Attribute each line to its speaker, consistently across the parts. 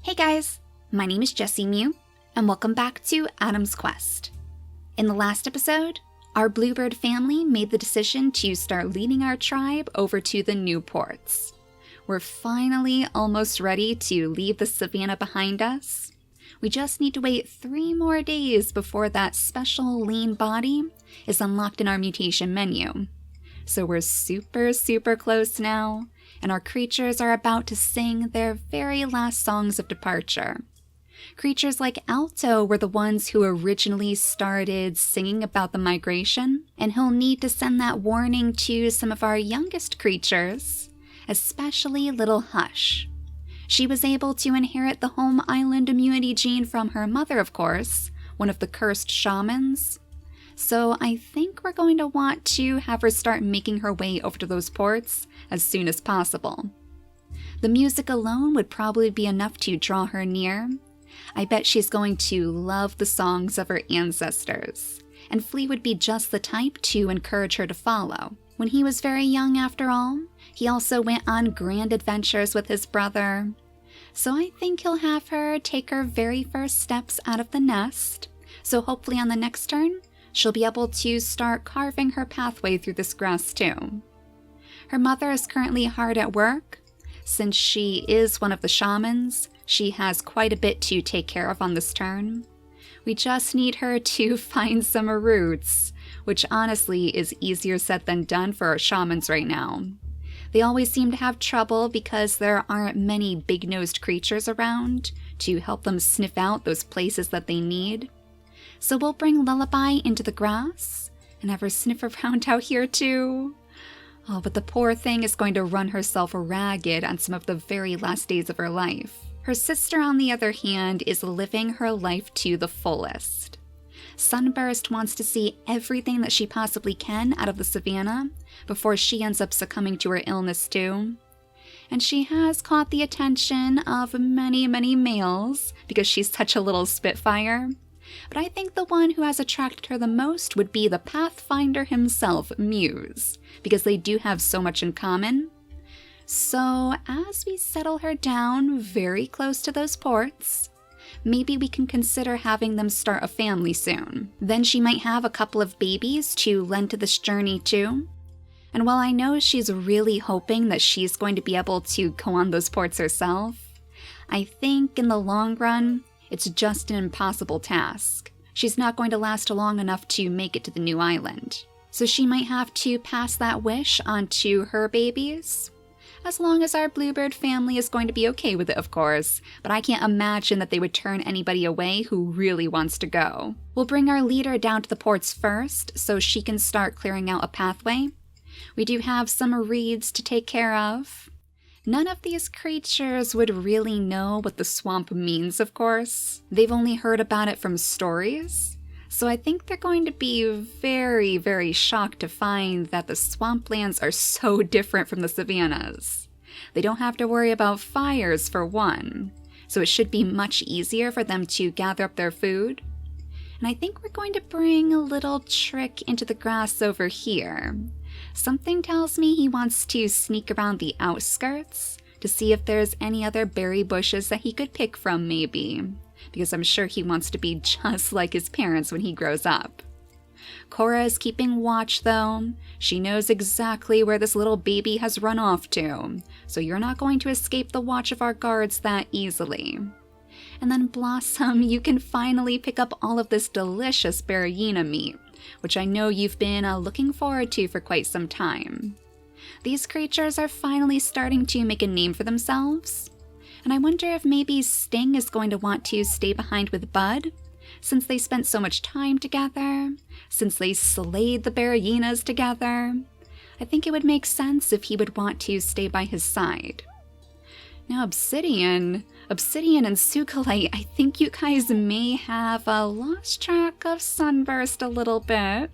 Speaker 1: Hey guys, my name is JessiMew, and welcome back to Adam's Quest. In the last episode, our bluebird family made the decision to start leading our tribe over to the new ports. We're finally almost ready to leave the Savanna behind us. We just need to wait 3 more days before that special lean body is unlocked in our mutation menu. So we're super close now, and our creatures are about to sing their very last songs of departure. Creatures like Alto were the ones who originally started singing about the migration, and he'll need to send that warning to some of our youngest creatures, especially little Hush. She was able to inherit the home island immunity gene from her mother, of course, one of the cursed shamans. So I think we're going to want to have her start making her way over to those ports as soon as possible. The music alone would probably be enough to draw her near. I bet she's going to love the songs of her ancestors, and Flea would be just the type to encourage her to follow. When he was very young, after all, he also went on grand adventures with his brother. So I think he'll have her take her very first steps out of the nest, so hopefully on the next turn, she'll be able to start carving her pathway through this grass too. Her mother is currently hard at work. Since she is one of the shamans, she has quite a bit to take care of on this turn. We just need her to find some roots, which honestly is easier said than done for our shamans right now. They always seem to have trouble because there aren't many big-nosed creatures around to help them sniff out those places that they need. So we'll bring Lullaby into the grass and have her sniff around out here too. Oh, but the poor thing is going to run herself ragged on some of the very last days of her life. Her sister, on the other hand, is living her life to the fullest. Sunburst wants to see everything that she possibly can out of the Savanna before she ends up succumbing to her illness too. And she has caught the attention of many males because she's such a little spitfire. But I think the one who has attracted her the most would be the Pathfinder himself, Muse, because they do have so much in common. So as we settle her down very close to those ports, maybe we can consider having them start a family soon. Then she might have a couple of babies to lend to this journey too. And while I know she's really hoping that she's going to be able to go on those ports herself, I think in the long run, it's just an impossible task. She's not going to last long enough to make it to the new island. So she might have to pass that wish on to her babies. As long as our bluebird family is going to be okay with it, of course, but I can't imagine that they would turn anybody away who really wants to go. We'll bring our leader down to the ports first, so she can start clearing out a pathway. We do have some reeds to take care of. None of these creatures would really know what the swamp means, of course. They've only heard about it from stories. So I think they're going to be very shocked to find that the swamplands are so different from the savannas. They don't have to worry about fires for one, so it should be much easier for them to gather up their food. And I think we're going to bring a little trick into the grass over here. Something tells me he wants to sneak around the outskirts to see if there's any other berry bushes that he could pick from maybe, because I'm sure he wants to be just like his parents when he grows up. Cora is keeping watch though. She knows exactly where this little baby has run off to, so you're not going to escape the watch of our guards that easily. And then Blossom, you can finally pick up all of this delicious Berryina meat, which I know you've been looking forward to for quite some time. These creatures are finally starting to make a name for themselves, and I wonder if maybe Sting is going to want to stay behind with Bud, since they spent so much time together, since they slayed the Berryinas together. I think it would make sense if he would want to stay by his side. Now Obsidian and Succulite, I think you guys may have lost track of Sunburst a little bit.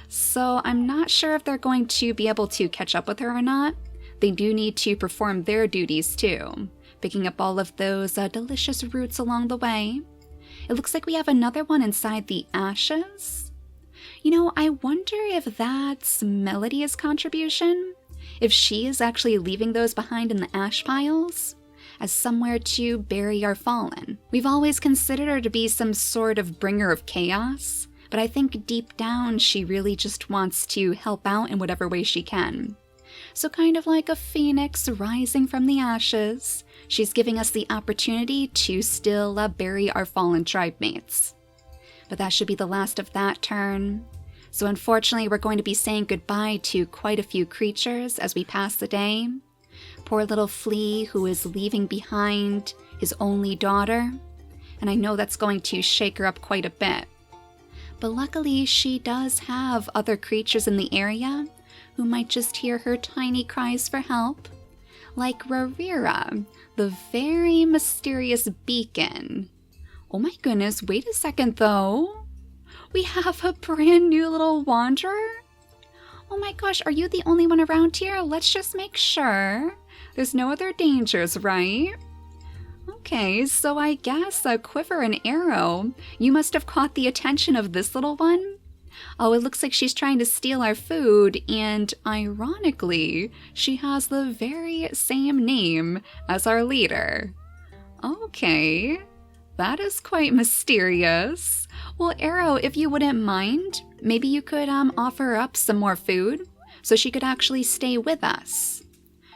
Speaker 1: So I'm not sure if they're going to be able to catch up with her or not. They do need to perform their duties too, picking up all of those delicious roots along the way. It looks like we have another one inside the ashes. You know, I wonder if that's Melody's contribution? If she is actually leaving those behind in the ash piles? as somewhere to bury our fallen. We've always considered her to be some sort of bringer of chaos, but I think deep down she really just wants to help out in whatever way she can. So kind of like a phoenix rising from the ashes, she's giving us the opportunity to still bury our fallen tribe mates. But that should be the last of that turn. So unfortunately, we're going to be saying goodbye to quite a few creatures as we pass the day. Poor little Flea, who is leaving behind his only daughter, and I know that's going to shake her up quite a bit. But luckily, she does have other creatures in the area who might just hear her tiny cries for help, like Rarira, the very mysterious beacon. Oh my goodness, wait a second though. We have a brand new little wanderer? Oh my gosh, are you the only one around here? Let's just make sure. There's no other dangers, right? Okay, so I guess a quiver and arrow. You must have caught the attention of this little one. Oh, it looks like she's trying to steal our food, and ironically, she has the very same name as our leader. Okay, that is quite mysterious. Well, Arrow, if you wouldn't mind, maybe you could offer up some more food so she could actually stay with us.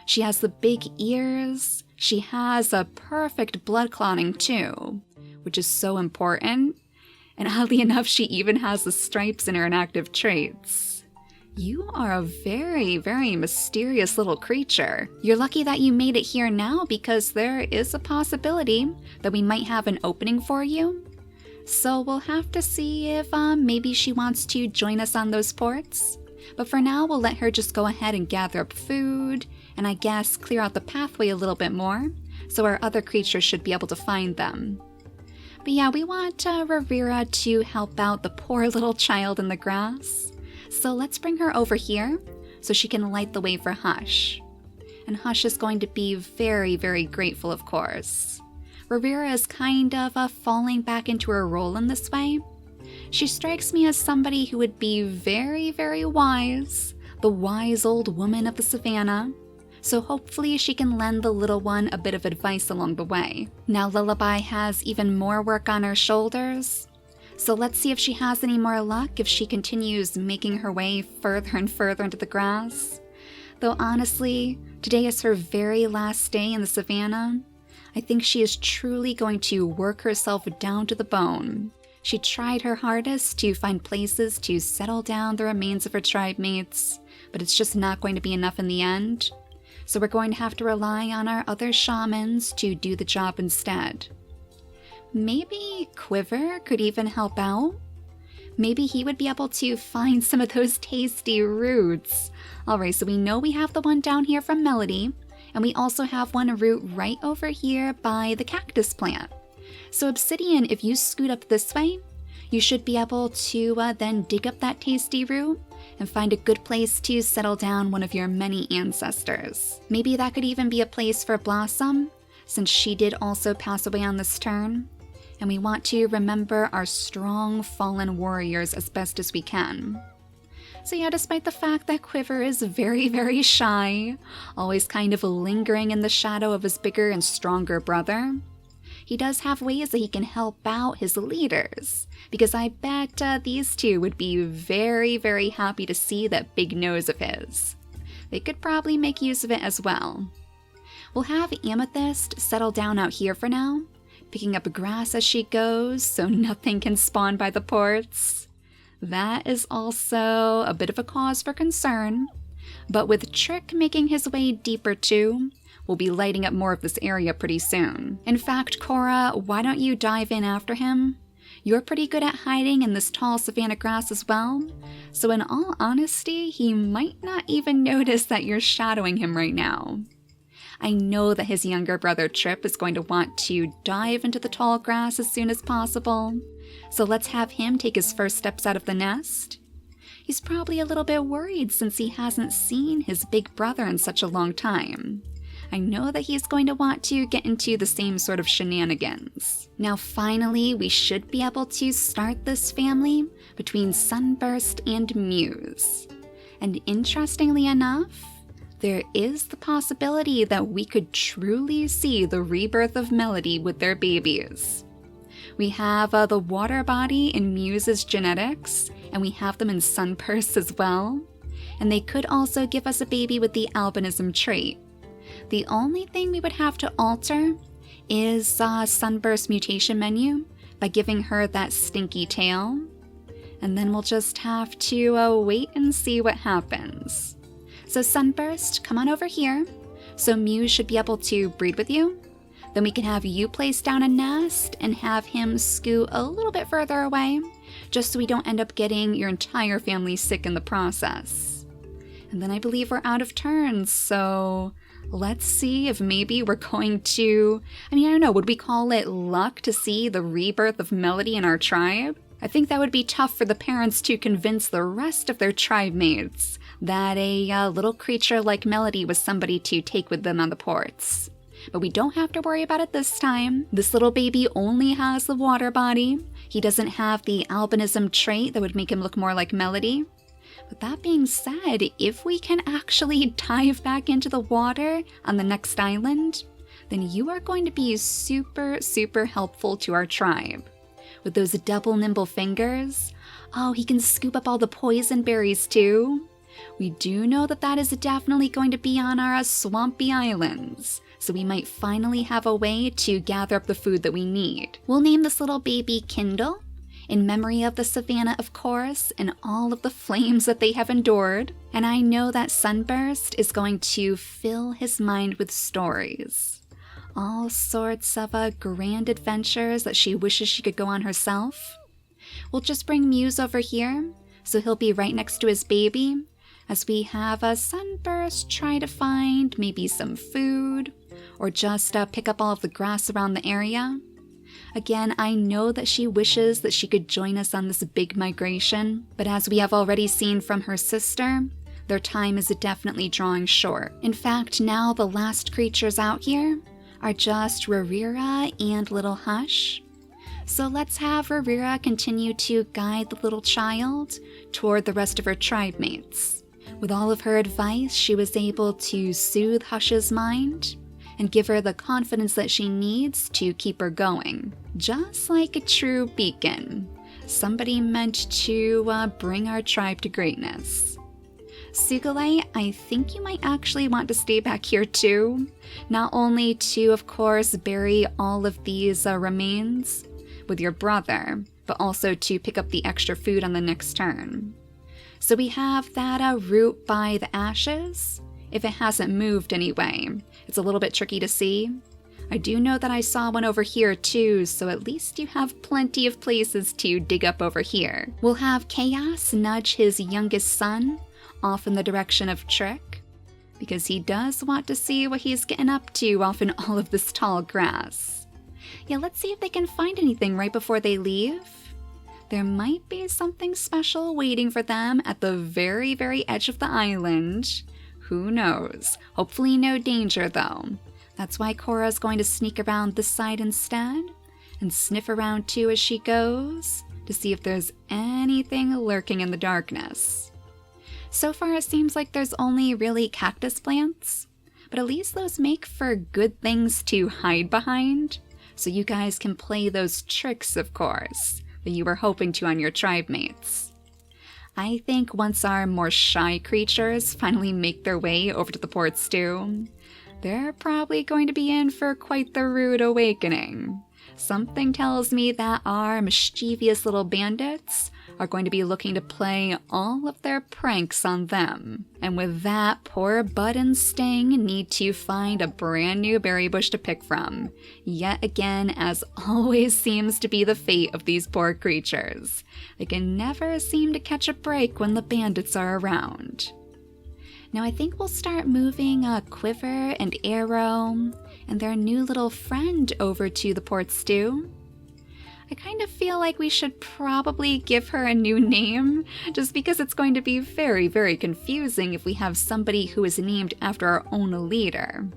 Speaker 1: She has the big ears. She has a perfect blood clotting too, which is so important. And oddly enough, she even has the stripes in her inactive traits. You are a very, very mysterious little creature. You're lucky that you made it here now because there is a possibility that we might have an opening for you. So we'll have to see if maybe she wants to join us on those ports. But for now, we'll let her just go ahead and gather up food, and I guess clear out the pathway a little bit more, so our other creatures should be able to find them. But yeah, we want Rarira to help out the poor little child in the grass. So let's bring her over here, so she can light the way for Hush. And Hush is going to be very, very grateful, of course. Rarira is kind of falling back into her role in this way. She strikes me as somebody who would be very, very wise, the wise old woman of the Savanna. So hopefully she can lend the little one a bit of advice along the way. Now Lullaby has even more work on her shoulders. So let's see if she has any more luck if she continues making her way further and further into the grass. Though honestly, today is her very last day in the Savanna. I think she is truly going to work herself down to the bone. She tried her hardest to find places to settle down the remains of her tribe mates, but it's just not going to be enough in the end. So we're going to have to rely on our other shamans to do the job instead. Maybe Quiver could even help out? Maybe he would be able to find some of those tasty roots. Alright, so we know we have the one down here from Melody, and we also have one root right over here by the cactus plant. So Obsidian, if you scoot up this way, you should be able to then dig up that tasty root and find a good place to settle down one of your many ancestors. Maybe that could even be a place for Blossom, since she did also pass away on this turn, and we want to remember our strong fallen warriors as best as we can. So yeah, despite the fact that Quiver is very, very shy, always kind of lingering in the shadow of his bigger and stronger brother, he does have ways that he can help out his leaders, because I bet these two would be very, very happy to see that big nose of his. They could probably make use of it as well. We'll have Amethyst settle down out here for now, picking up grass as she goes so nothing can spawn by the ports. That is also a bit of a cause for concern, but with Trick making his way deeper too, we'll be lighting up more of this area pretty soon. In fact, Cora, why don't you dive in after him? You're pretty good at hiding in this tall savanna grass as well, so in all honesty, he might not even notice that you're shadowing him right now. I know that his younger brother Trip is going to want to dive into the tall grass as soon as possible, so let's have him take his first steps out of the nest. He's probably a little bit worried since he hasn't seen his big brother in such a long time. I know that he's going to want to get into the same sort of shenanigans. Now finally, we should be able to start this family between Sunburst and Muse. And interestingly enough, there is the possibility that we could truly see the rebirth of Melody with their babies. We have the water body in Mew's genetics, and we have them in Sunburst as well. And they could also give us a baby with the albinism trait. The only thing we would have to alter is Sunburst mutation menu by giving her that stinky tail. And then we'll just have to wait and see what happens. So Sunburst, come on over here. So Mew should be able to breed with you. Then we can have you place down a nest and have him scoot a little bit further away, just so we don't end up getting your entire family sick in the process. And then I believe we're out of turns, so let's see if maybe we're going to, I don't know, would we call it luck to see the rebirth of Melody in our tribe? I think that would be tough for the parents to convince the rest of their tribe mates that a little creature like Melody was somebody to take with them on the ports. But we don't have to worry about it this time. This little baby only has the water body. He doesn't have the albinism trait that would make him look more like Melody. But that being said, if we can actually dive back into the water on the next island, then you are going to be super, super helpful to our tribe. With those double nimble fingers, oh, he can scoop up all the poison berries too. We do know that that is definitely going to be on our swampy islands, so we might finally have a way to gather up the food that we need. We'll name this little baby Kindle, in memory of the Savanna, of course, and all of the flames that they have endured. And I know that Sunburst is going to fill his mind with stories. All sorts of grand adventures that she wishes she could go on herself. We'll just bring Muse over here, so he'll be right next to his baby, as we have a Sunburst try to find maybe some food, or just pick up all of the grass around the area. Again, I know that she wishes that she could join us on this big migration, but as we have already seen from her sister, their time is definitely drawing short. In fact, now the last creatures out here are just Rarira and Little Hush. So let's have Rarira continue to guide the little child toward the rest of her tribe mates. With all of her advice, she was able to soothe Hush's mind and give her the confidence that she needs to keep her going. Just like a true beacon, somebody meant to bring our tribe to greatness. Sugilite, I think you might actually want to stay back here too. Not only to, of course, bury all of these remains with your brother, but also to pick up the extra food on the next turn. So we have that root by the ashes, if it hasn't moved anyway. It's a little bit tricky to see. I do know that I saw one over here too, so at least you have plenty of places to dig up over here. We'll have Chaos nudge his youngest son off in the direction of Trick, because he does want to see what he's getting up to off in all of this tall grass. Yeah, let's see if they can find anything right before they leave. There might be something special waiting for them at the very, very edge of the island. Who knows? Hopefully no danger though. That's why Cora's going to sneak around this side instead, and sniff around too as she goes, to see if there's anything lurking in the darkness. So far it seems like there's only really cactus plants, but at least those make for good things to hide behind, so you guys can play those tricks, of course, that you were hoping to on your tribe mates. I think once our more shy creatures finally make their way over to the port stew, they're probably going to be in for quite the rude awakening. Something tells me that our mischievous little bandits are going to be looking to play all of their pranks on them. And with that, poor Bud and Sting need to find a brand new berry bush to pick from. Yet again, as always seems to be the fate of these poor creatures. They can never seem to catch a break when the bandits are around. Now I think we'll start moving Quiver and Arrow and their new little friend over to the port stew. I kind of feel like we should probably give her a new name, just because it's going to be very, very confusing if we have somebody who is named after our own leader.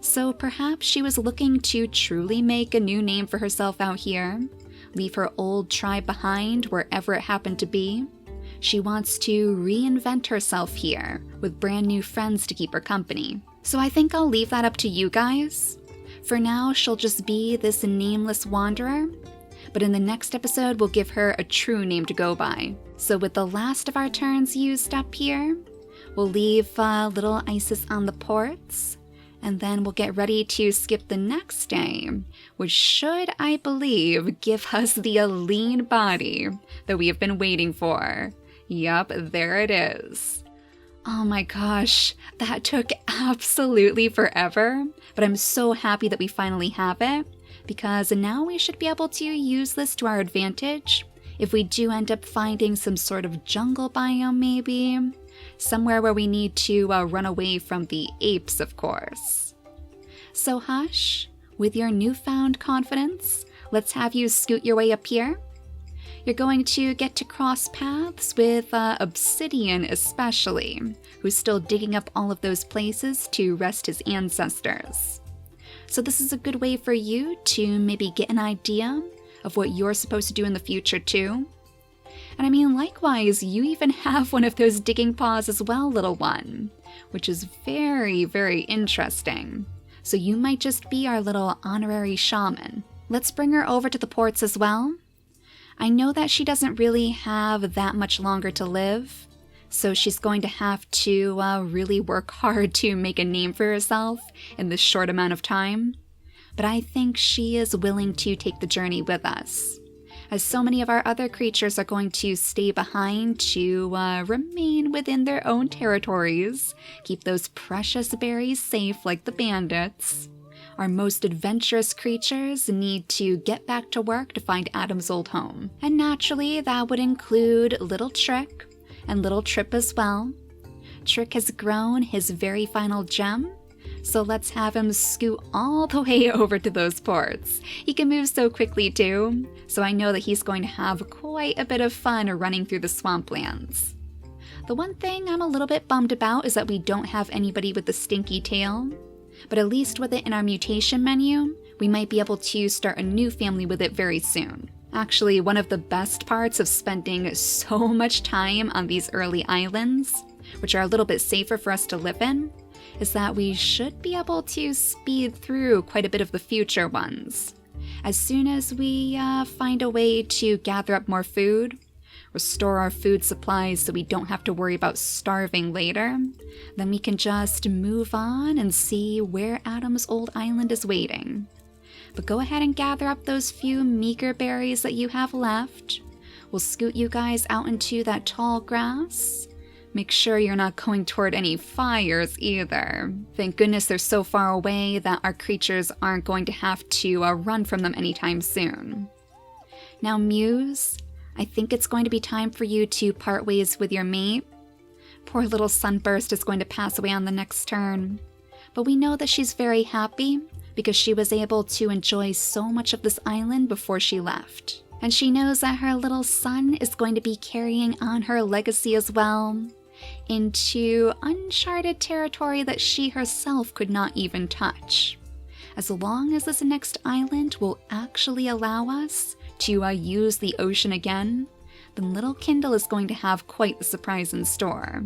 Speaker 1: So perhaps she was looking to truly make a new name for herself out here, leave her old tribe behind wherever it happened to be, She wants to reinvent herself here with brand new friends to keep her company. So I think I'll leave that up to you guys. For now, she'll just be this nameless wanderer, but in the next episode, we'll give her a true name to go by. So with the last of our turns used up here, we'll leave little Isis on the ports, and then we'll get ready to skip the next day, which should, I believe, give us the lean body that we have been waiting for. Yup, there it is. Oh my gosh, that took absolutely forever, but I'm so happy that we finally have it, because now we should be able to use this to our advantage if we do end up finding some sort of jungle biome maybe, somewhere where we need to run away from the apes, of course. So Hush, with your newfound confidence, let's have you scoot your way up here. You're going to get to cross paths with Obsidian especially, who's still digging up all of those places to rest his ancestors. So this is a good way for you to maybe get an idea of what you're supposed to do in the future too. And I mean, likewise, you even have one of those digging paws as well, little one, which is very, very interesting. So you might just be our little honorary shaman. Let's bring her over to the ports as well. I know that she doesn't really have that much longer to live, so she's going to have to really work hard to make a name for herself in this short amount of time. But I think she is willing to take the journey with us, as so many of our other creatures are going to stay behind to remain within their own territories, keep those precious berries safe like the bandits. Our most adventurous creatures need to get back to work to find Adam's old home. And naturally, that would include Little Trick and Little Trip as well. Trick has grown his very final gem, so let's have him scoot all the way over to those ports. He can move so quickly too, so I know that he's going to have quite a bit of fun running through the swamplands. The one thing I'm a little bit bummed about is that we don't have anybody with the stinky tail. But at least with it in our mutation menu, we might be able to start a new family with it very soon. Actually, one of the best parts of spending so much time on these early islands, which are a little bit safer for us to live in, is that we should be able to speed through quite a bit of the future ones. As soon as we find a way to gather up more food, restore our food supplies so we don't have to worry about starving later, then we can just move on and see where Adam's old island is waiting. But go ahead and gather up those few meager berries that you have left. We'll scoot you guys out into that tall grass. Make sure you're not going toward any fires either. Thank goodness they're so far away that our creatures aren't going to have to run from them anytime soon. Now, Muse, I think it's going to be time for you to part ways with your mate. Poor little Sunburst is going to pass away on the next turn, but we know that she's very happy because she was able to enjoy so much of this island before she left. And she knows that her little son is going to be carrying on her legacy as well, into uncharted territory that she herself could not even touch. As long as this next island will actually allow us to use the ocean again, then little Kindle is going to have quite the surprise in store.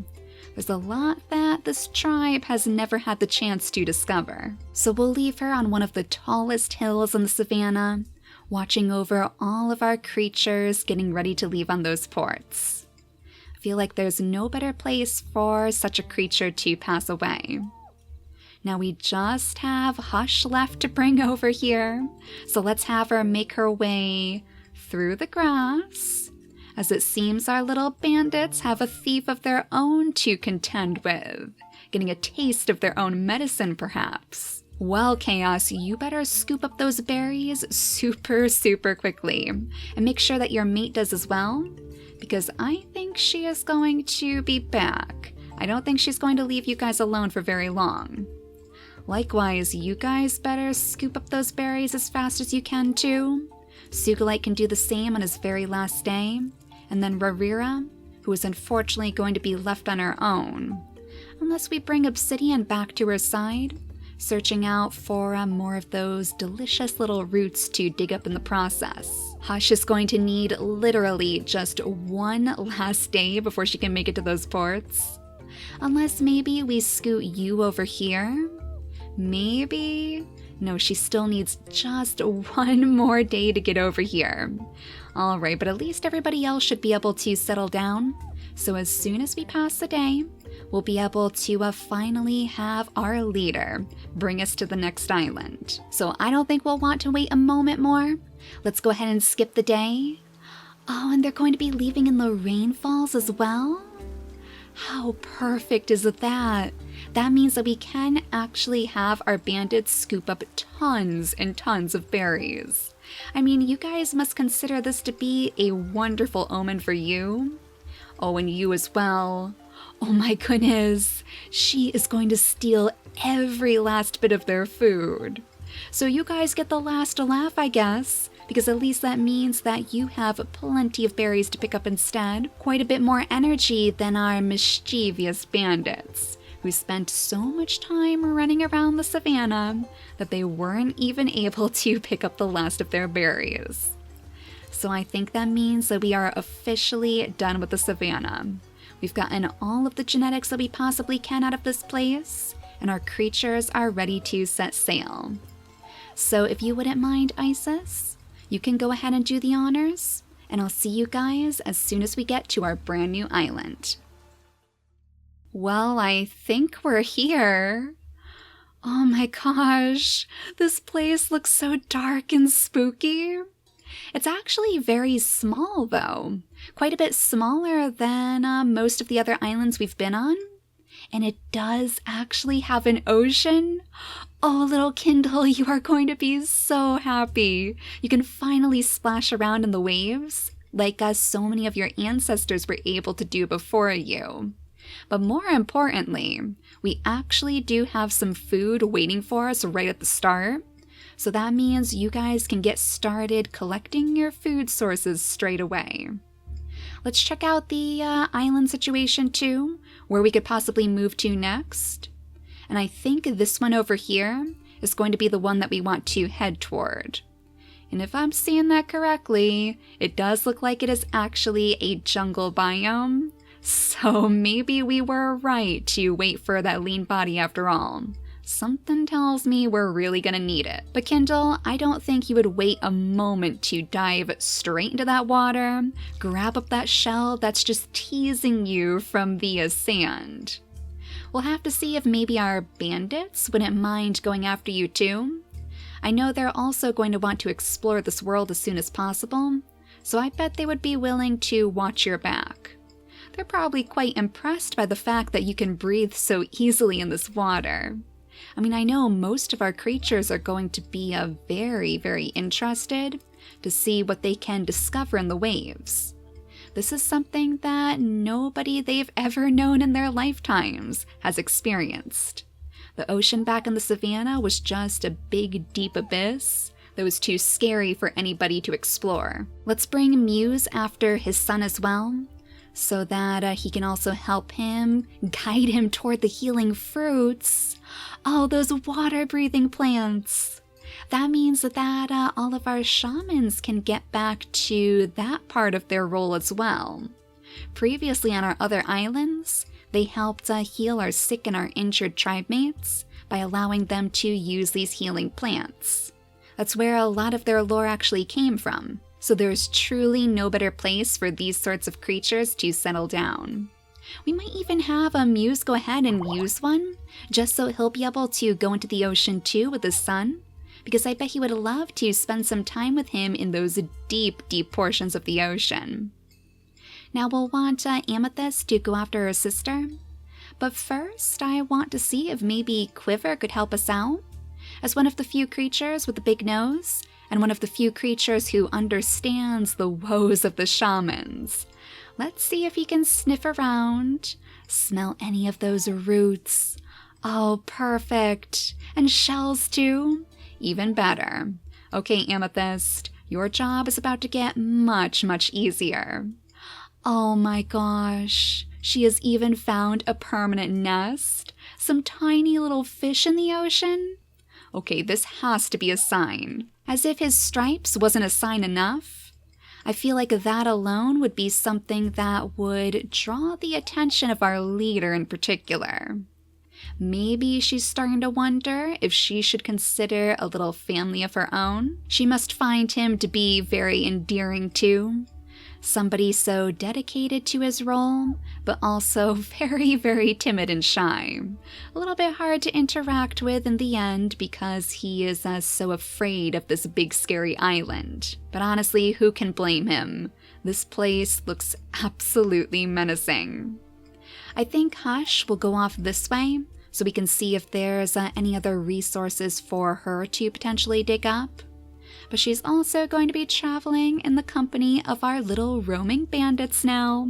Speaker 1: There's a lot that this tribe has never had the chance to discover. So we'll leave her on one of the tallest hills in the Savanna, watching over all of our creatures getting ready to leave on those ports. I feel like there's no better place for such a creature to pass away. Now we just have Hush left to bring over here, so let's have her make her way through the grass, as it seems our little bandits have a thief of their own to contend with, getting a taste of their own medicine perhaps. Well, Chaos, you better scoop up those berries super quickly, and make sure that your mate does as well, because I think she is going to be back. I don't think she's going to leave you guys alone for very long. Likewise, you guys better scoop up those berries as fast as you can too. Sugalite can do the same on his very last day, and then Rarira, who is unfortunately going to be left on her own. Unless we bring Obsidian back to her side, searching out for more of those delicious little roots to dig up in the process. Hush is going to need literally just one last day before she can make it to those ports. Unless maybe we scoot you over here? Maybe? No, she still needs just one more day to get over here. Alright, but at least everybody else should be able to settle down. So as soon as we pass the day, we'll be able to finally have our leader bring us to the next island. So I don't think we'll want to wait a moment more. Let's go ahead and skip the day. Oh, and they're going to be leaving in the rainfalls as well? How perfect is that? That means that we can actually have our bandits scoop up tons and tons of berries. I mean, you guys must consider this to be a wonderful omen for you. Oh, and you as well. Oh my goodness, she is going to steal every last bit of their food. So you guys get the last laugh, I guess, because at least that means that you have plenty of berries to pick up instead. Quite a bit more energy than our mischievous bandits, who spent so much time running around the savannah that they weren't even able to pick up the last of their berries. So I think that means that we are officially done with the savannah. We've gotten all of the genetics that we possibly can out of this place, and our creatures are ready to set sail. So if you wouldn't mind, Isis, you can go ahead and do the honors, and I'll see you guys as soon as we get to our brand new island. Well, I think we're here. Oh my gosh, this place looks so dark and spooky. It's actually very small though, quite a bit smaller than most of the other islands we've been on. And it does actually have an ocean. Oh, little Kindle, you are going to be so happy. You can finally splash around in the waves, like so many of your ancestors were able to do before you. But more importantly, we actually do have some food waiting for us right at the start. So that means you guys can get started collecting your food sources straight away. Let's check out the island situation too, where we could possibly move to next. And I think this one over here is going to be the one that we want to head toward. And if I'm seeing that correctly, it does look like it is actually a jungle biome. So maybe we were right to wait for that lean body after all. Something tells me we're really gonna need it. But Kindle, I don't think you would wait a moment to dive straight into that water, grab up that shell that's just teasing you from the sand. We'll have to see if maybe our bandits wouldn't mind going after you too. I know they're also going to want to explore this world as soon as possible, so I bet they would be willing to watch your back. They're probably quite impressed by the fact that you can breathe so easily in this water. I mean, I know most of our creatures are going to be very, very interested to see what they can discover in the waves. This is something that nobody they've ever known in their lifetimes has experienced. The ocean back in the savannah was just a big, deep abyss that was too scary for anybody to explore. Let's bring Muse after his son as well, so that he can also help him, guide him toward the healing fruits. Oh, those water-breathing plants. That means that all of our shamans can get back to that part of their role as well. Previously on our other islands, they helped heal our sick and our injured tribe mates by allowing them to use these healing plants. That's where a lot of their lore actually came from. So there's truly no better place for these sorts of creatures to settle down. We might even have a Muse go ahead and use one, just so he'll be able to go into the ocean too with his son, because I bet he would love to spend some time with him in those deep, deep portions of the ocean. Now we'll want Amethyst to go after her sister, but first I want to see if maybe Quiver could help us out, as one of the few creatures with a big nose, and one of the few creatures who understands the woes of the shamans. Let's see if he can sniff around, smell any of those roots. Oh, perfect. And shells too? Even better. Okay, Amethyst, your job is about to get much, much easier. Oh my gosh, she has even found a permanent nest. Some tiny little fish in the ocean? Okay, this has to be a sign. As if his stripes wasn't a sign enough. I feel like that alone would be something that would draw the attention of our leader in particular. Maybe she's starting to wonder if she should consider a little family of her own. She must find him to be very endearing too. Somebody so dedicated to his role, but also very, very timid and shy. A little bit hard to interact with in the end because he is so afraid of this big scary island. But honestly, who can blame him? This place looks absolutely menacing. I think Hush will go off this way so we can see if there's any other resources for her to potentially dig up. But she's also going to be traveling in the company of our little roaming bandits now.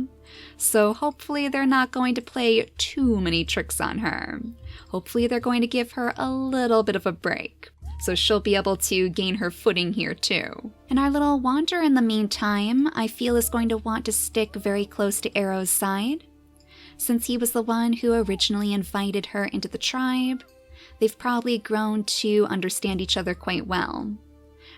Speaker 1: So hopefully they're not going to play too many tricks on her. Hopefully they're going to give her a little bit of a break, so she'll be able to gain her footing here too. And our little wanderer in the meantime, I feel is going to want to stick very close to Arrow's side. Since he was the one who originally invited her into the tribe, they've probably grown to understand each other quite well.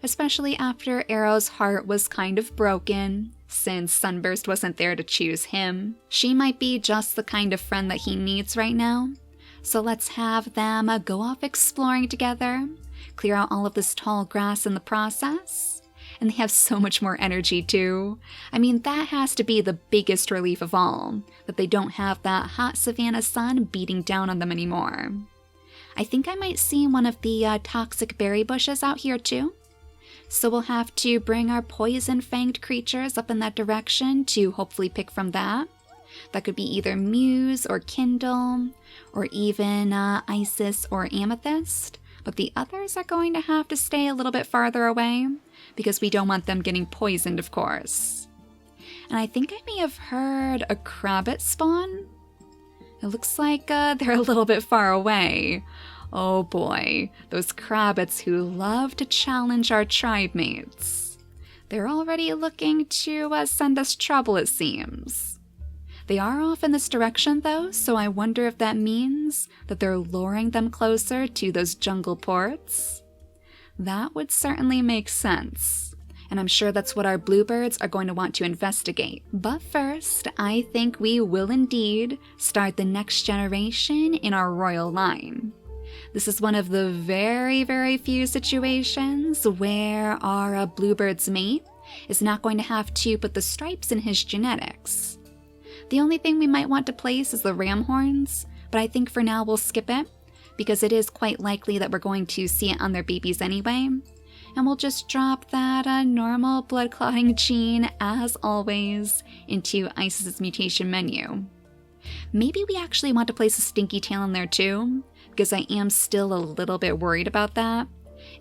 Speaker 1: Especially after Arrow's heart was kind of broken, since Sunburst wasn't there to choose him. She might be just the kind of friend that he needs right now. So let's have them go off exploring together, clear out all of this tall grass in the process. And they have so much more energy too. I mean, that has to be the biggest relief of all, that they don't have that hot savanna sun beating down on them anymore. I think I might see one of the toxic berry bushes out here too. So we'll have to bring our poison-fanged creatures up in that direction to hopefully pick from that. That could be either Muse or Kindle, or even Isis or Amethyst. But the others are going to have to stay a little bit farther away, because we don't want them getting poisoned, of course. And I think I may have heard a Krabbit spawn. It looks like they're a little bit far away. Oh boy, those Krabbits who love to challenge our tribe mates. They're already looking to send us trouble, it seems. They are off in this direction though, so I wonder if that means that they're luring them closer to those jungle ports. That would certainly make sense. And I'm sure that's what our bluebirds are going to want to investigate. But first, I think we will indeed start the next generation in our royal line. This is one of the very, very few situations where our bluebird's mate is not going to have to put the stripes in his genetics. The only thing we might want to place is the ram horns, but I think for now we'll skip it, because it is quite likely that we're going to see it on their babies anyway. And we'll just drop that normal blood clotting gene, as always, into Isis's mutation menu. Maybe we actually want to place a stinky tail in there too, because I am still a little bit worried about that.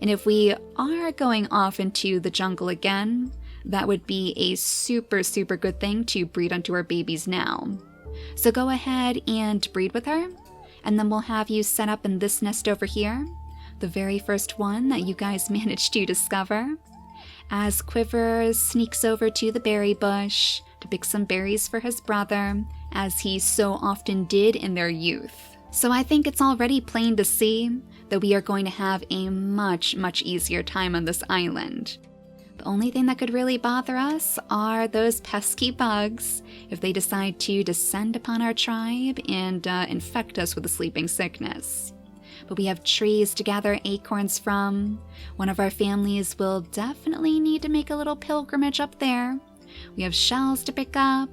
Speaker 1: And if we are going off into the jungle again, that would be a super, super good thing to breed onto our babies now. So go ahead and breed with her, and then we'll have you set up in this nest over here, the very first one that you guys managed to discover, as Quiver sneaks over to the berry bush to pick some berries for his brother, as he so often did in their youth. So I think it's already plain to see that we are going to have a much, much easier time on this island. The only thing that could really bother us are those pesky bugs if they decide to descend upon our tribe and infect us with the sleeping sickness. But we have trees to gather acorns from. One of our families will definitely need to make a little pilgrimage up there. We have shells to pick up.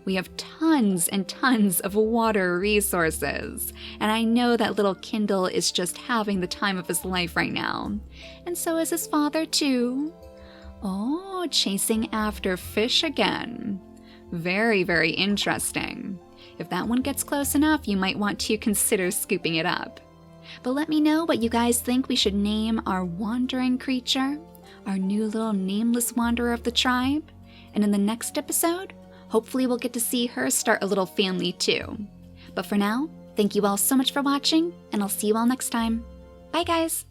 Speaker 1: We have tons and tons of water resources. And I know that little Kindle is just having the time of his life right now. And so is his father too. Oh, chasing after fish again. Very, very interesting. If that one gets close enough, you might want to consider scooping it up. But let me know what you guys think we should name our wandering creature, our new little nameless wanderer of the tribe. And in the next episode, hopefully we'll get to see her start a little family too. But for now, thank you all so much for watching, and I'll see you all next time. Bye guys!